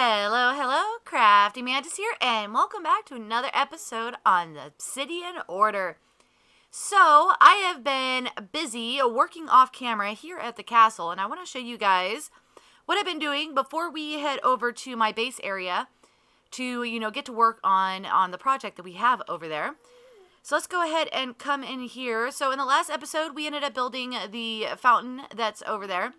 Hello, hello, CraftingMantis here, and welcome back to another episode on the Obsidian Order. So, I have been busy working off camera here at the castle, and I want to show you guys what I've been doing before we head over to my base area to, get to work on the project that we have over there. So let's go ahead and come in here. So in the last episode, we ended up building the fountain that's over there.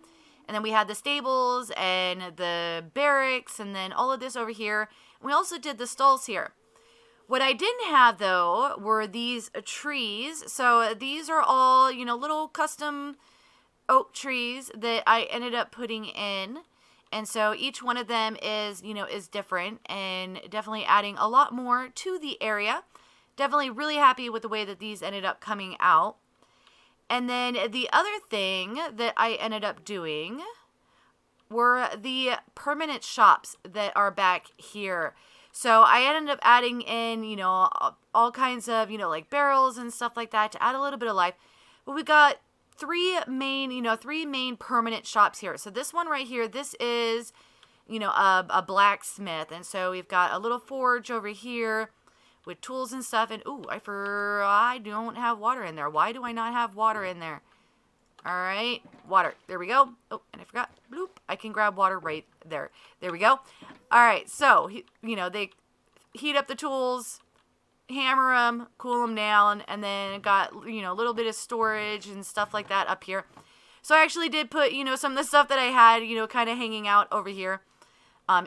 And then we had the stables and the barracks and then all of this over here. We also did the stalls here. What I didn't have, though, were these trees. So these are all, little custom oak trees that I ended up putting in. And so each one of them is different and definitely adding a lot more to the area. Definitely really happy with the way that these ended up coming out. And then the other thing that I ended up doing were the permanent shops that are back here. So I ended up adding in, all kinds of, like barrels and stuff like that to add a little bit of life. But we got three main permanent shops here. So this one right here, this is, a blacksmith. And so we've got a little forge over here with tools and stuff, and I don't have water in there. Why do I not have water in there? All right, water. There we go. Oh, and I forgot. Bloop. I can grab water right there. There we go. All right, so they heat up the tools, hammer them, cool them down, and then got a little bit of storage and stuff like that up here. So I actually did put some of the stuff that I had kind of hanging out over here.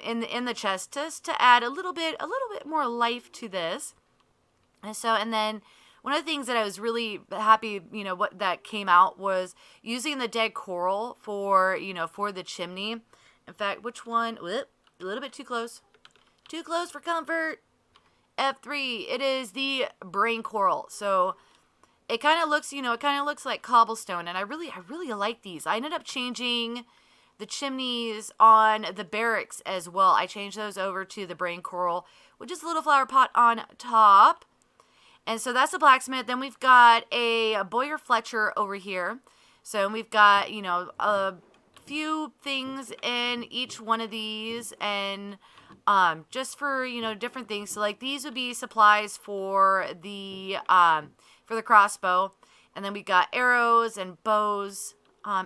In the chest, just to add a little bit more life to this. And then one of the things that I was really happy, what that came out was using the dead coral for the chimney. In fact, which one? Whoop, a little bit too close for comfort. F3. It is the brain coral. So it kind of looks, like cobblestone, and I really like these. I ended up changing the chimneys on the barracks as well. I changed those over to the brain coral, with just a little flower pot on top. And so that's the blacksmith. Then we've got a Boyer Fletcher over here. So we've got, a few things in each one of these, and just for, different things. So like these would be supplies for the crossbow. And then we got arrows and bows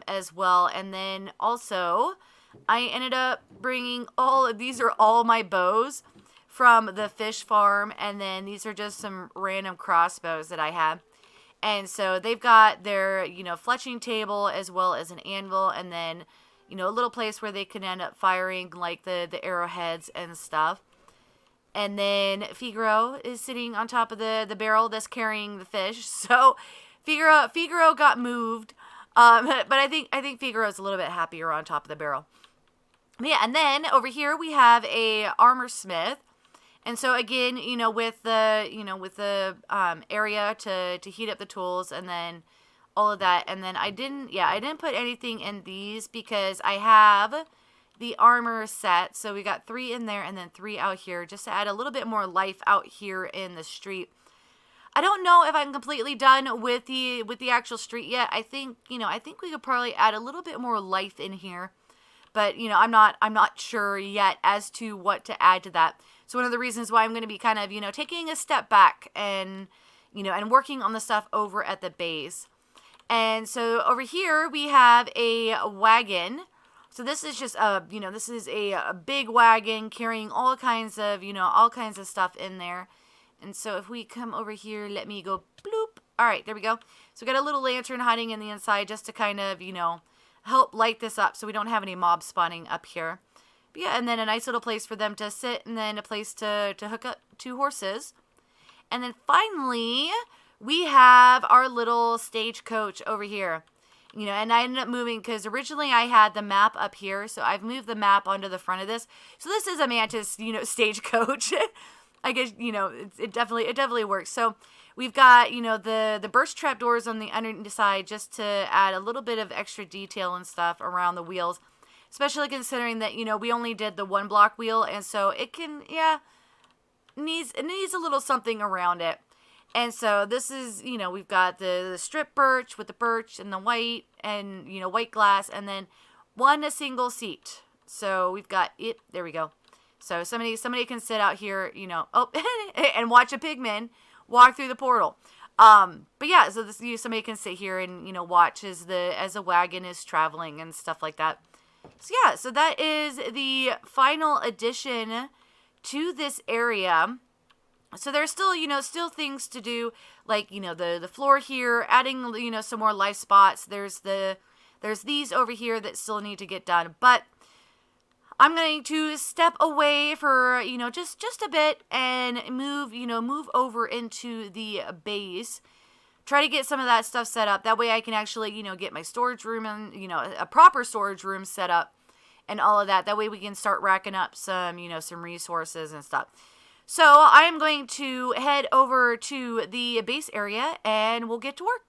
as well. And then also I ended up bringing these are all my bows from the fish farm, and then these are just some random crossbows that I have. And so they've got their fletching table as well as an anvil, and then a little place where they can end up firing like the arrowheads and stuff. And then Figaro is sitting on top of the barrel that's carrying the fish. So Figaro got moved. But I think Figaro's a little bit happier on top of the barrel. Yeah, and then over here we have a armor smith. And so again, with the area to heat up the tools, and then all of that. And then I didn't put anything in these because I have the armor set. So we got 3 in there and then 3 out here, just to add a little bit more life out here in the street. I don't know if I'm completely done with the actual street yet. I think we could probably add a little bit more life in here. But, I'm not sure yet as to what to add to that. So one of the reasons why I'm going to be kind of, taking a step back and, and working on the stuff over at the base. And so over here we have a wagon. So this is just this is a big wagon carrying all kinds of stuff in there. And so if we come over here, let me go bloop. All right, there we go. So we got a little lantern hiding in the inside just to kind of, help light this up so we don't have any mobs spawning up here. But yeah, and then a nice little place for them to sit, and then a place to hook up 2 horses. And then finally, we have our little stagecoach over here. And I ended up moving because originally I had the map up here, so I've moved the map onto the front of this. So this is a Mantis, stagecoach. I guess, it definitely works. So we've got, the burst trapdoors on the underside just to add a little bit of extra detail and stuff around the wheels, especially considering that, we only did the 1 block wheel. And so it can, needs a little something around it. And so this is, we've got the strip birch with the birch and the white and, white glass, and then a single seat. So we've got it. There we go. So somebody can sit out here, you know, oh, and watch a pigman walk through the portal. But yeah, so somebody can sit here and, you know, watch as a wagon is traveling and stuff like that. So yeah, so that is the final addition to this area. So there's still, you know, still things to do, like, you know, the floor here, adding, you know, some more life spots. There's these over here that still need to get done, but I'm going to step away for, you know, just a bit and move over into the base. Try to get some of that stuff set up. That way I can actually, you know, get my storage room and, you know, a proper storage room set up and all of that. That way we can start racking up some, you know, some resources and stuff. So I am going to head over to the base area and we'll get to work.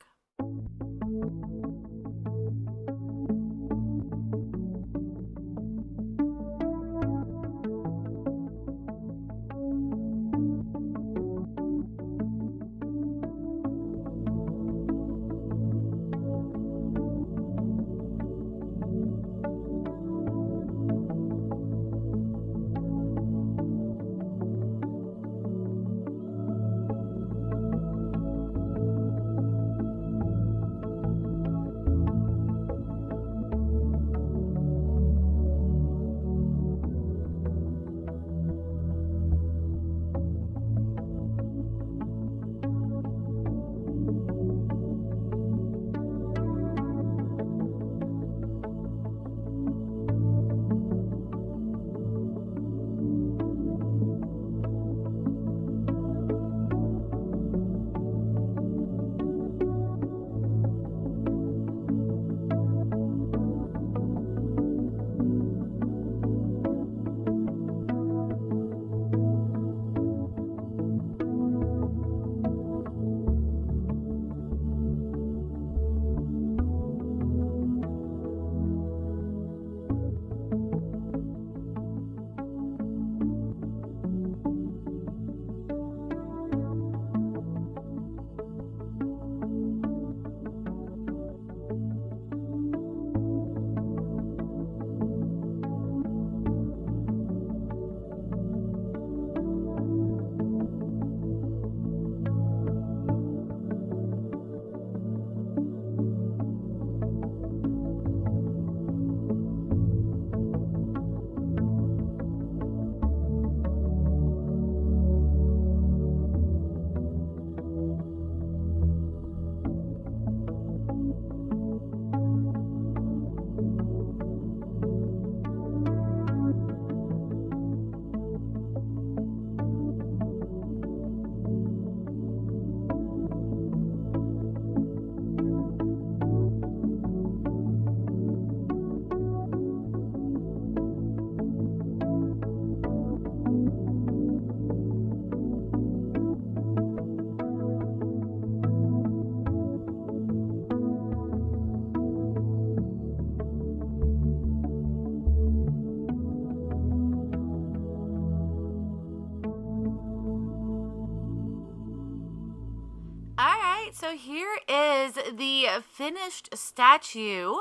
So here is the finished statue.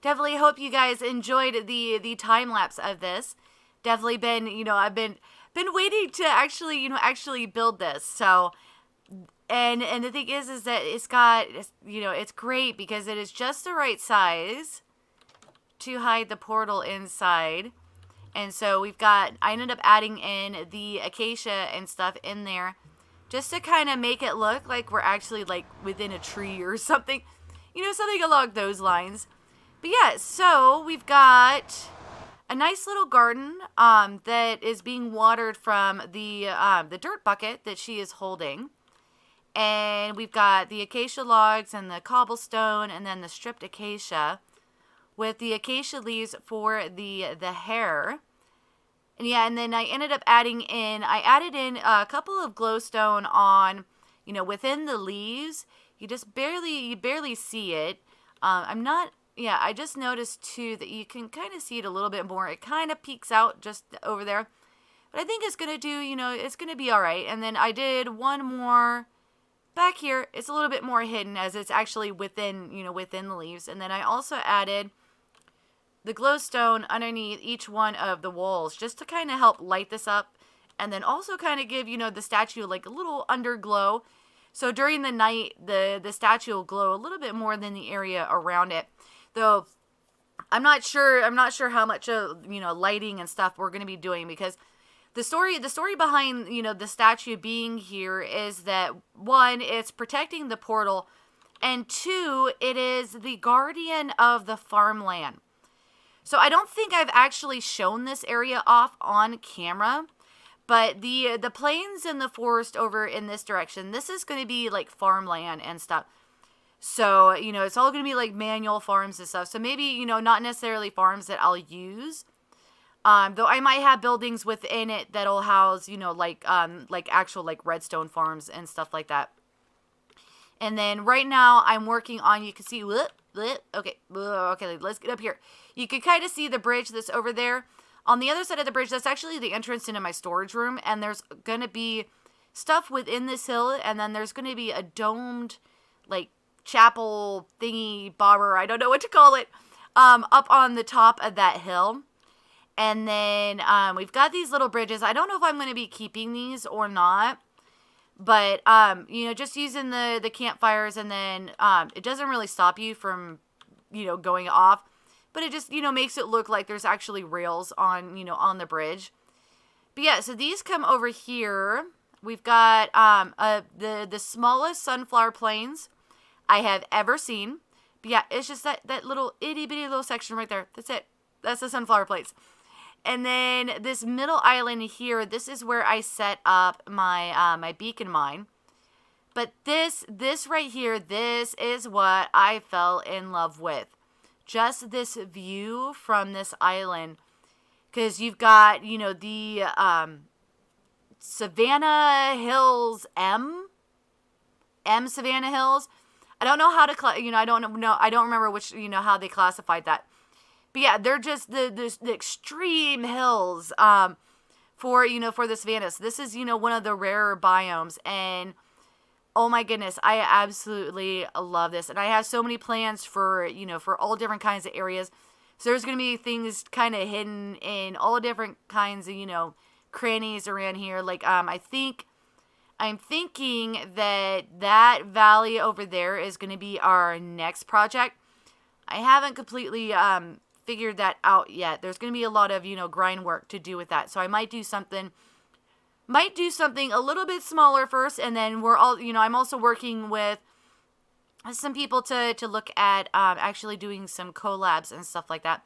Definitely hope you guys enjoyed the time lapse of this. Definitely been, you know, I've been waiting to actually build this. So and the thing is that it's got, you know, it's great because it is just the right size to hide the portal inside. And so I ended up adding in the acacia and stuff in there just to kind of make it look like we're actually like within a tree or something, you know, something along those lines. But yeah, so we've got a nice little garden that is being watered from the dirt bucket that she is holding. And we've got the acacia logs and the cobblestone and then the stripped acacia with the acacia leaves for the hair. And yeah, and then I added in a couple of glowstone on, you know, within the leaves. You barely see it. I just noticed too that you can kind of see it a little bit more. It kind of peeks out just over there. But I think it's going to do, you know, it's going to be all right. And then I did one more back here. It's a little bit more hidden as it's actually within the leaves. And then I also added glowstone underneath each one of the walls just to kind of help light this up, and then also kind of give, the statue like a little underglow. So during the night, the statue will glow a little bit more than the area around it. Though I'm not sure how much lighting and stuff we're going to be doing, because the story behind, the statue being here is that, one, it's protecting the portal, and two, it is the guardian of the farmland. So I don't think I've actually shown this area off on camera, but the plains and the forest over in this direction, this is going to be like farmland and stuff. So, it's all going to be like manual farms and stuff. So maybe, not necessarily farms that I'll use. Though I might have buildings within it that'll house, like actual like redstone farms and stuff like that. And then right now I'm working on, you can see, okay, let's get up here. You can kind of see the bridge that's over there. On the other side of the bridge, that's actually the entrance into my storage room. And there's going to be stuff within this hill. And then there's going to be a domed, like, chapel thingy bobber, I don't know what to call it, up on the top of that hill. And then we've got these little bridges. I don't know if I'm going to be keeping these or not. But, just using the campfires, and then it doesn't really stop you from, going off. But it just, makes it look like there's actually rails on, on the bridge. But yeah, so these come over here. We've got the smallest sunflower plains I have ever seen. But yeah, it's just that little itty bitty little section right there. That's it. That's the sunflower plains. And then this middle island here, this is where I set up my my beacon mine. But this right here, this is what I fell in love with. Just this view from this island. Because you've got, the Savannah Hills M Savannah Hills. I don't know how to, I don't remember which, how they classified that. But yeah, they're just the extreme hills for the savannas. This is, one of the rarer biomes, and oh my goodness, I absolutely love this. And I have so many plans for, for all different kinds of areas. So there's going to be things kind of hidden in all different kinds of, crannies around here. Like, I'm thinking that valley over there is going to be our next project. I haven't completely figured that out yet. There's going to be a lot of, grind work to do with that. So I might do something a little bit smaller first, and then we're all, I'm also working with some people to look at actually doing some collabs and stuff like that.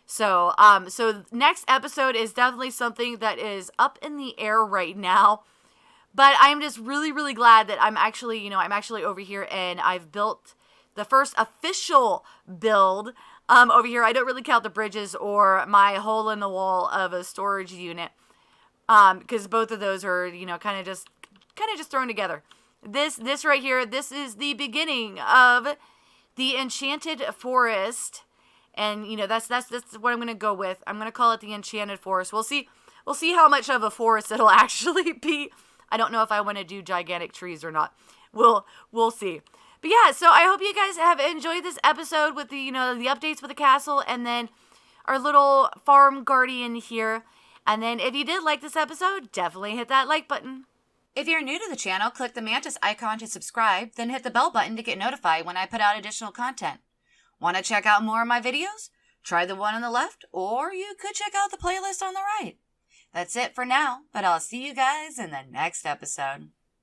So next episode is definitely something that is up in the air right now. But I'm just really, really glad that I'm actually over here, and I've built the first official build over here. I don't really count the bridges or my hole in the wall of a storage unit, because both of those are, kind of just thrown together. This right here, this is the beginning of the Enchanted Forest, and that's what I'm gonna go with. I'm gonna call it the Enchanted Forest. We'll see how much of a forest it'll actually be. I don't know if I want to do gigantic trees or not. We'll see. But yeah, so I hope you guys have enjoyed this episode with the, the updates with the castle, and then our little farm guardian here. And then if you did like this episode, definitely hit that like button. If you're new to the channel, click the Mantis icon to subscribe, then hit the bell button to get notified when I put out additional content. Want to check out more of my videos? Try the one on the left, or you could check out the playlist on the right. That's it for now, but I'll see you guys in the next episode.